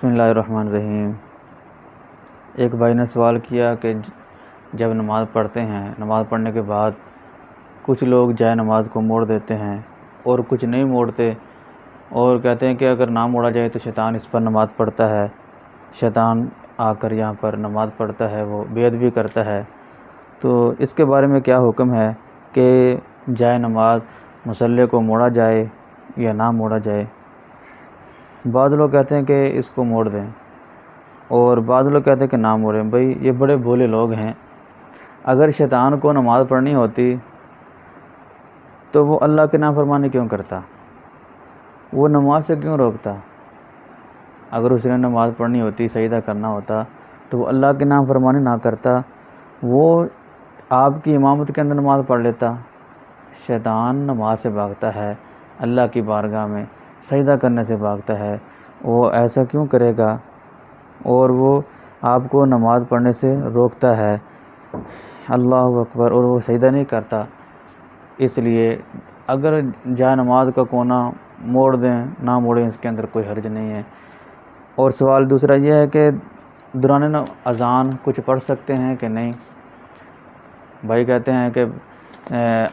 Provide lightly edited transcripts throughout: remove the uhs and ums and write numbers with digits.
بسم اللہ الرحمن الرحیم۔ ایک بھائی نے سوال کیا کہ جب نماز پڑھتے ہیں، نماز پڑھنے کے بعد کچھ لوگ جائے نماز کو موڑ دیتے ہیں اور کچھ نہیں موڑتے، اور کہتے ہیں کہ اگر نہ موڑا جائے تو شیطان اس پر نماز پڑھتا ہے، شیطان آ کر یہاں پر نماز پڑھتا ہے، وہ بے ادبی کرتا ہے۔ تو اس کے بارے میں کیا حکم ہے کہ جائے نماز مصلی کو موڑا جائے یا نہ موڑا جائے؟ بعض لوگ کہتے ہیں کہ اس کو موڑ دیں اور بعض لوگ کہتے ہیں کہ نہ موڑیں۔ بھائی یہ بڑے بھولے لوگ ہیں۔ اگر شیطان کو نماز پڑھنی ہوتی تو وہ اللہ کی نافرمانی کیوں کرتا؟ وہ نماز سے کیوں روکتا؟ اگر اس نے نماز پڑھنی ہوتی، سجدہ کرنا ہوتا تو وہ اللہ کی نافرمانی نہ کرتا، وہ آپ کی امامت کے اندر نماز پڑھ لیتا۔ شیطان نماز سے بھاگتا ہے، اللہ کی بارگاہ میں سجدہ کرنے سے بھاگتا ہے، وہ ایسا کیوں کرے گا؟ اور وہ آپ کو نماز پڑھنے سے روکتا ہے، اللہ اکبر، اور وہ سجدہ نہیں کرتا۔ اس لیے اگر جائے نماز کا کونا موڑ دیں، نہ موڑیں، اس کے اندر کوئی حرج نہیں ہے۔ اور سوال دوسرا یہ ہے کہ دوران اذان کچھ پڑھ سکتے ہیں کہ نہیں؟ بھائی کہتے ہیں کہ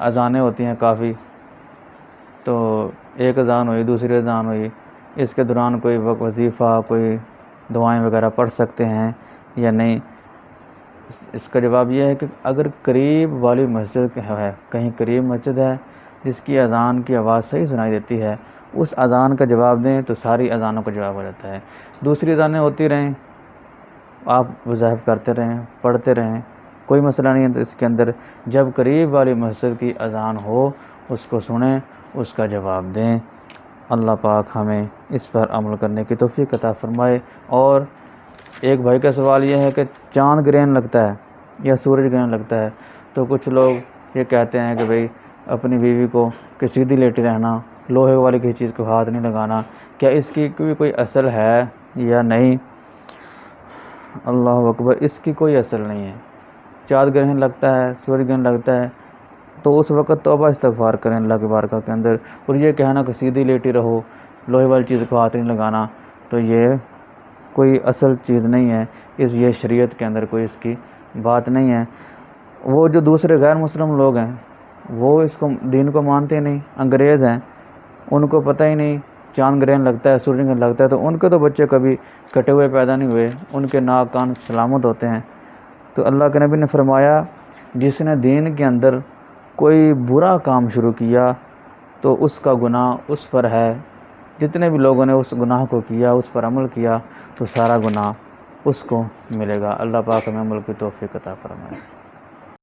اذانیں ہوتی ہیں کافی، تو ایک اذان ہوئی، دوسری اذان ہوئی، اس کے دوران کوئی وظیفہ، کوئی دعائیں وغیرہ پڑھ سکتے ہیں یا نہیں؟ اس کا جواب یہ ہے کہ اگر قریب والی مسجد ہے، کہیں قریب مسجد ہے جس کی اذان کی آواز صحیح سنائی دیتی ہے، اس اذان کا جواب دیں تو ساری اذانوں کا جواب ہو جاتا ہے۔ دوسری اذانیں ہوتی رہیں، آپ وظائف کرتے رہیں، پڑھتے رہیں، کوئی مسئلہ نہیں ہے۔ تو اس کے اندر جب قریب والی مسجد کی اذان ہو اس کو سنیں، اس کا جواب دیں۔ اللہ پاک ہمیں اس پر عمل کرنے کی توفیق عطا فرمائے۔ اور ایک بھائی کا سوال یہ ہے کہ چاند گرہن لگتا ہے یا سورج گرہن لگتا ہے، تو کچھ لوگ یہ کہتے ہیں کہ بھئی اپنی بیوی کو کہ سیدھی لیٹی رہنا، لوہے والی کسی چیز کو ہاتھ نہیں لگانا، کیا اس کی کوئی اصل ہے یا نہیں؟ اللہ اکبر، اس کی کوئی اصل نہیں ہے۔ چاند گرہن لگتا ہے، سورج گرہن لگتا ہے تو اس وقت توبہ استغفار کریں اللہ کی بارگاہ کے اندر، اور یہ کہنا کہ سیدھی لیٹی رہو، لوہے والی چیز کو ہاتھ نہیں لگانا، تو یہ کوئی اصل چیز نہیں ہے، یہ شریعت کے اندر کوئی اس کی بات نہیں ہے۔ وہ جو دوسرے غیر مسلم لوگ ہیں وہ اس کو دین کو مانتے نہیں، انگریز ہیں، ان کو پتہ ہی نہیں چاند گرہن لگتا ہے، سورج گرہن لگتا ہے، تو ان کے تو بچے کبھی کٹے ہوئے پیدا نہیں ہوئے، ان کے ناک کان سلامت ہوتے ہیں۔ تو اللہ کے نبی نے فرمایا جس نے دین کے اندر کوئی برا کام شروع کیا تو اس کا گناہ اس پر ہے، جتنے بھی لوگوں نے اس گناہ کو کیا، اس پر عمل کیا، تو سارا گناہ اس کو ملے گا۔ اللہ پاک ہمیں عمل کی توفیق عطا فرمائے۔